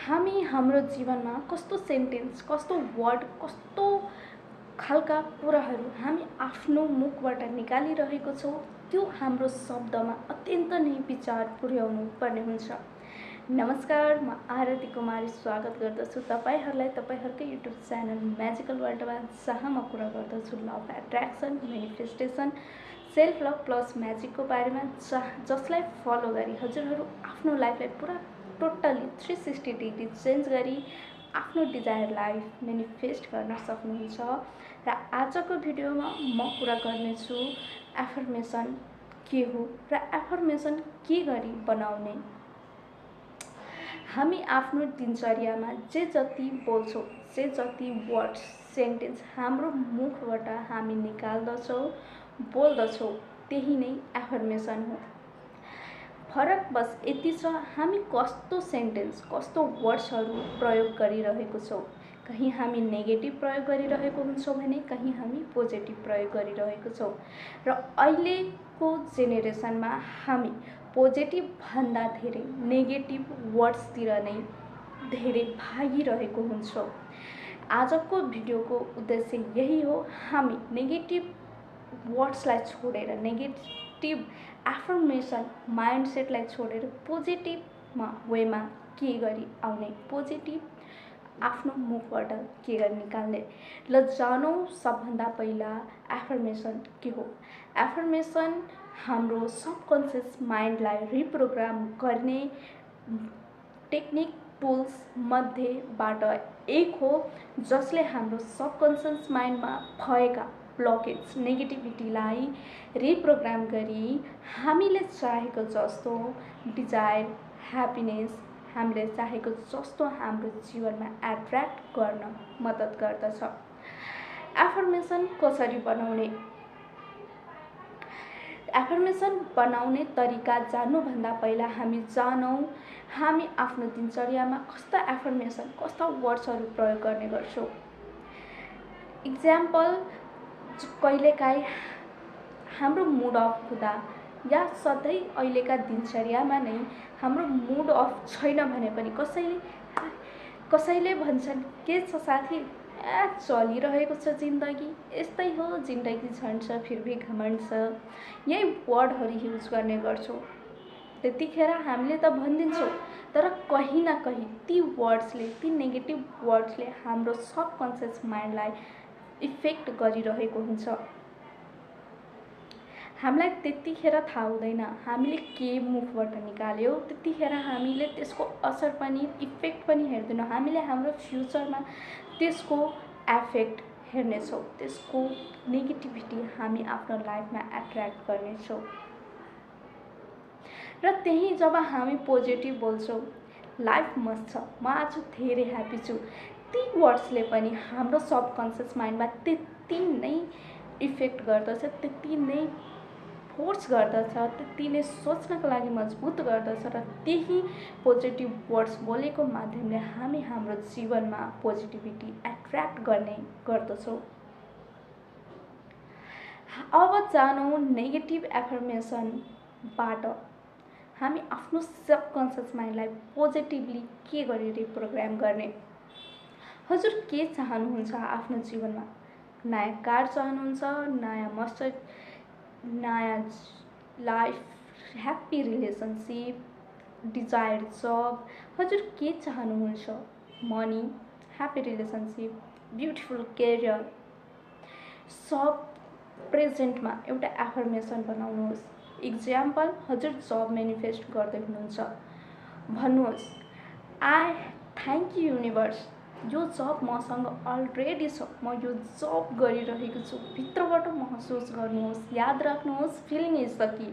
हामी हाम्रो जीवनमा कस्तो सेन्टेन्स, कस्तो वर्ड, कस्तो खालका कुराहरू हामी आफ्नो मुखबाट निकालिरहेको छौँ, त्यो हाम्रो शब्दमा अत्यन्त नै विचार पुर्याउनु पर्ने हुन्छ। नमस्कार, म आरती कुमारी स्वागत गर्दछु तपाईहरुलाई तपाईहरुकै युट्युब च्यानल म्याजिकल वर्ल्डमा, जहाँ म कुरा गर्दछु love, attraction, manifestation, self love plus म्याजिकको बारेमा, जसलाई फलो गरी हजुरहरू आफ्नो लाइफलाई पुरा टोटली 360 डिग्री चेन्ज गरी आफ्नो डिजायर लाइफ मेनिफेस्ट गर्न सक्नुहुन्छ। र आजको भिडियोमा म कुरा गर्नेछु एफर्मेसन के हो र एफर्मेसन के गरी बनाउने। हामी आफ्नो दिनचर्यामा जे जति बोल्छौँ, जे जति वर्ड्स, सेन्टेन्स हाम्रो मुखबाट हामी निकाल्दछौँ, बोल्दछौँ, त्यही नै एफर्मेसन हो। फरक बस यति छ, हामी कस्तो सेन्टेन्स, कस्तो वर्ड्सहरू प्रयोग गरिरहेको छौँ। कहीँ हामी नेगेटिभ प्रयोग गरिरहेको हुन्छौँ भने कहीँ हामी पोजिटिभ प्रयोग गरिरहेको छौँ। र अहिलेको जेनेरेसनमा हामी पोजिटिभ भन्दा धेरै नेगेटिभ वर्ड्सतिर नै धेरै भागिरहेको हुन्छौँ। आजको भिडियोको उद्देश्य यही हो, हामी नेगेटिभ वर्ड्सलाई छोडेर, नेगेटिभ एफर्मेसन माइन्डसेटलाई छोडेर पोजिटिभ वेमा के गरी आउने, पोजिटिभ आफ्नो मुखबाट के गरी निकाल्ने। ल जानौँ सबभन्दा पहिला एफर्मेसन के हो। एफर्मेसन हाम्रो सबकन्सियस माइन्डलाई रिप्रोग्राम गर्ने टेक्निक, टुल्स मध्येबाट एक हो, जसले हाम्रो सबकन्सियस माइन्डमा भएका ब्लकेज, नेगेटिभिटीलाई रिप्रोग्राम गरी हामीले चाहेको जस्तो डिजायर, ह्याप्पिनेस, हामीले चाहेको जस्तो हाम्रो जीवनमा एट्र्याक्ट गर्न मद्दत गर्दछ। एफर्मेसन कसरी बनाउने? एफर्मेसन बनाउने तरिका जान्नुभन्दा पहिला हामी जानौँ हामी आफ्नो दिनचर्यामा कस्ता एफर्मेसन, कस्ता वर्ड्सहरू प्रयोग गर्ने गर्छौँ। इक्जाम्पल, कहिलेकाहीँ हाम्रो मुड अफ हुँदा या सधैँ अहिलेका दिनचर्यामा नै हाम्रो मुड अफ छैन भने पनि कसैले भन्छन्, के छ साथी, चलिरहेको छ जिन्दगी, यस्तै हो, जिन्दगी झन्ड छ फिर भी घमण्ड छ, यही वर्डहरू युज गर्ने गर्छौँ। त्यतिखेर हामीले त भनिदिन्छौँ, तर कहीँ न कहीँ ती वर्ड्सले, ती नेगेटिभ वर्ड्सले हाम्रो सबकन्सियस माइन्डलाई इफेक्ट गरिरहेको हुन्छ। हामीलाई त्यतिखेर थाहा हुँदैन हामीले के मुखबाट निकाल्यो, त्यतिखेर हामीले त्यसको असर पनि, इफेक्ट पनि हेर्दैनौँ। हामीले हाम्रो फ्युचरमा त्यसको एफेक्ट हेर्नेछौँ, त्यसको नेगेटिभिटी हामी आफ्नो लाइफमा एट्र्याक्ट गर्नेछौँ। र त्यही जब हामी पोजिटिभ बोल्छौँ, लाइफ मस्त छ, म आज धेरै ह्याप्पी छु, ती वर्ड्सले पनि हाम्रो सबकन्सियस माइन्डमा त्यति नै इफेक्ट गर्दछ, त्यति नै फोर्स गर्दछ, त्यति नै सोच्नको लागि मजबुत गर्दछ। र त्यही पोजिटिभ वर्ड्स बोलेको माध्यमले हामी हाम्रो जीवनमा पोजिटिभिटी एट्र्याक्ट गर्ने गर्दछौँ। अब जानौँ नेगेटिभ एफर्मेसनबाट हामी आफ्नो सबकन्सियस माइन्डलाई पोजिटिभली के गरी रिप्रोग्राम गर्ने। हजुर के चाहनुहुन्छ आफ्नो जीवनमा? नयाँ कार चाहनुहुन्छ, नयाँ मस्टर्ड, नयाँ life, happy relationship, desired job, हजुर के चाहनुहुन्छ? Money, happy relationship, beautiful career. सब प्रेजेन्टमा एउटा एफर्मेसन बनाउनुहोस्। इक्जाम्पल, हजुर जब मेनिफेस्ट गर्दै हुनुहुन्छ, भन्नुहोस्, आई थ्याङ्क यू युनिभर्स, यो जब मसँग अलरेडी छ, म यो जब गरिरहेको छु। भित्रबाट महसुस गर्नुहोस्, याद राख्नुहोस्, feeling is the key.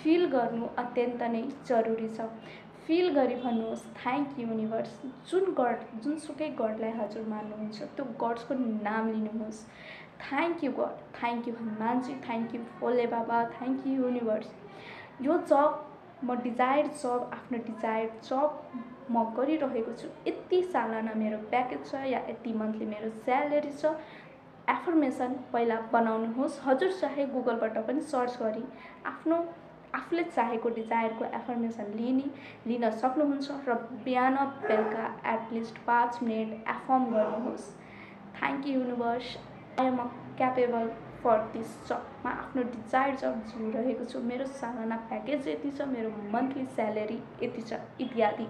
Feel गर्नु अत्यन्त नै जरुरी छ। फिल गरी भन्नुहोस्, थ्याङ्क यू युनिभर्स। जुनसुकै गडलाई हजुर मान्नुहुन्छ, त्यो गड्सको नाम लिनुहोस्। Thank you god, thank you Hanumanji, thank you Bhole Baba, thank you universe. यो जब म डिजायर्ड जब, आफ्नो डिजायर्ड जब म गरिरहेको छु, यति सालाना मेरो प्याकेज छ या यति मन्थली मेरो स्यालेरी छ। एफर्मेसन पहिला बनाउनुहोस्। हजुर चाहे गुगलबाट पनि सर्च गरी आफ्नो आफूले चाहेको डिजायरको एफर्मेसन लिन सक्नुहुन्छ र बिहान बेलुका एटलिस्ट 5 मिनट एफर्म गर्नुहोस्। Thank you universe, I am capable for this job. म आफ्नो डिजायर जब जिइरहेको छु, मेरो सालाना प्याकेज यति छ, मेरो मन्थली स्यालेरी यति छ, इत्यादि।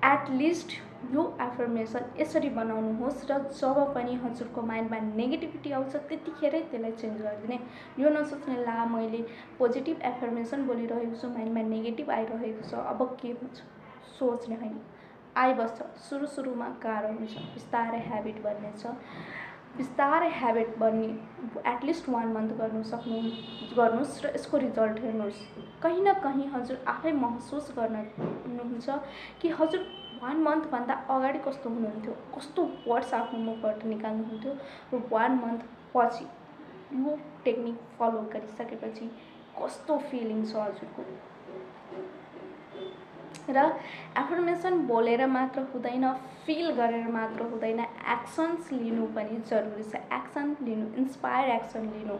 एटलिस्ट यो एफर्मेसन यसरी बनाउनुहोस् र जब पनि हजुरको माइन्डमा नेगेटिभिटी आउँछ त्यतिखेरै त्यसलाई चेन्ज गरिदिने। यो नसोच्ने ला मैले पोजिटिभ एफर्मेसन बोलिरहेको छु, माइन्डमा नेगेटिभ आइरहेको छ, अब के हुन्छ सोच्ने होइन। आइबस्छ, सुरुमा गाह्रो हुन्छ, बिस्तारै ह्याबिट बन्नेछ। बिस्तारै ह्याबिट बन्ने एटलिस्ट 1 मन्थ गर्नुहोस् र यसको रिजल्ट हेर्नुहोस्। कहीँ न कहीँ हजुर आफै महसुस गर्नुहुन्छ कि हजुर 1 मन्थभन्दा अगाडि कस्तो हुनुहुन्थ्यो, कस्तो वर्ड्स आफ्नो मुखबाट निकाल्नुहुन्थ्यो र 1 मन्थ पछि यो टेक्निक फलो गरिसकेपछि कस्तो फिलिङ छ हजुरको। र एफर्मेसन बोलेर मात्र हुँदैन, फिल गरेर मात्र हुँदैन, एक्सन्स लिनु पनि जरुरी छ। एक्सन लिनु, इन्स्पायर एक्सन लिनु।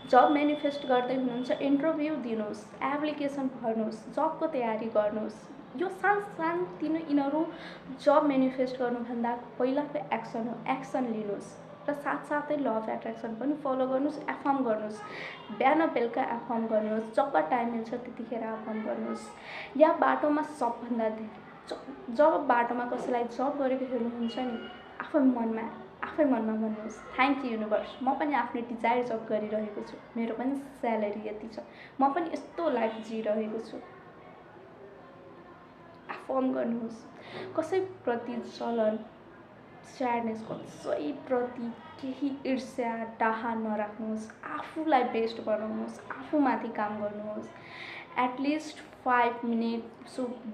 जब मेनिफेस्ट गर्दै हुनुहुन्छ, इन्टरभ्यू दिनुहोस्, एप्लिकेसन भर्नुहोस्, जबको तयारी गर्नुहोस्। यो सानोतिनो यिनीहरू जब मेनिफेस्ट गर्नुभन्दा पहिलाको एक्सन हो, एक्सन लिनुहोस् र साथसाथै ल अफ एट्र्याक्सन पनि फलो गर्नुहोस्, एफर्म गर्नुहोस्। बिहान बेलुका एफर्म गर्नुहोस्, जब टाइम मिल्छ त्यतिखेर एफर्म गर्नुहोस्। या बाटोमा सबभन्दा धेरै जब बाटोमा कसैलाई जब गरेको हेर्नुहुन्छ नि, आफै मनमा भन्नुहोस्, थ्याङ्क यू युनिभर्स, म पनि आफ्नो डिजायर जब गरिरहेको छु, मेरो पनि स्यालेरी यति छ, म पनि यस्तो लाइफ जिइरहेको छु। एफर्म गर्नुहोस्। कसैप्रति जलन, स्याडनेस, कसैप्रति केही ईर्ष्या, डाहा नराख्नुहोस्। आफूलाई बेस्ट बनाउनुहोस्, आफूमाथि काम गर्नुहोस्। एटलिस्ट 5 मिनट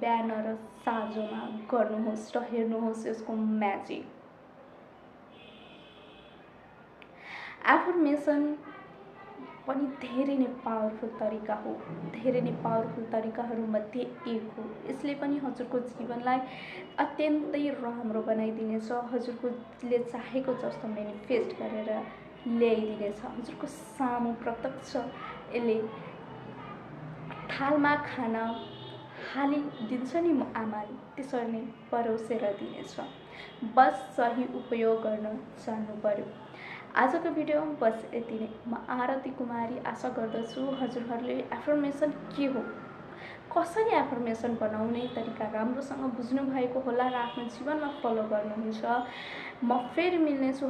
बिहान र साँझमा गर्नुहोस् र हेर्नुहोस् यसको म्याजिक। एफर्मेसन पनि धेरै नै पावरफुल तरिका हो, धेरै नै पावरफुल तरिकाहरूमध्ये एक हो। यसले पनि हजुरको जीवनलाई अत्यन्तै राम्रो बनाइदिनेछ। हजुरले चाहेको जस्तो मेनिफेस्ट गरेर ल्याइदिनेछ। हजुरको सामु प्रत्यक्ष यसले थालमा खाना हालिदिन्छ नि आमाले, त्यसरी नै परोसेर दिनेछ। बस सही उपयोग गर्न जान्नु पर्यो। आजको भिडियो बस यति नै। म आरती कुमारी आशा गर्दछु हजुरहरूले एफर्मेसन के हो, कसरी एफर्मेसन बनाउने तरिका राम्रोसँग बुझ्नु भएको होला र आफ्नो जीवनमा फलो गर्नुहुन्छ। म फेरि मिल्नेछु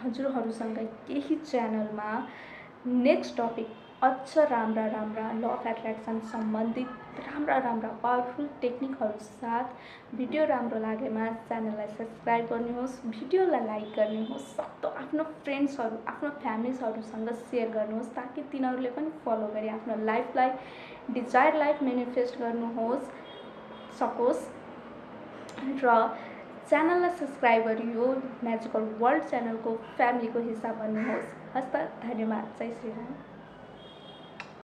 हजुरहरूसँग केही च्यानलमा नेक्स्ट टपिक अझ राम्रा ल अफ एट्र्याक्सन सम्बन्धित राम्रा पावरफुल टेक्निकहरू साथ। भिडियो राम्रो लागेमा च्यानललाई सब्सक्राइब गर्नुहोस्, भिडियोलाई लाइक गर्नुहोस्, सक्दो आफ्नो फ्रेन्ड्सहरू, आफ्नो फ्यामिलीहरूसँग सेयर गर्नुहोस् ताकि तिनीहरूले पनि फलो गरी आफ्नो लाइफलाई, डिजायर लाइफ मेनिफेस्ट सकोस् र च्यानललाई सब्सक्राइब गरी यो म्याजिकल वर्ल्ड च्यानलको फ्यामिलीको हिस्सा बन्नुहोस्। हस्त, धन्यवाद, जय श्री राम।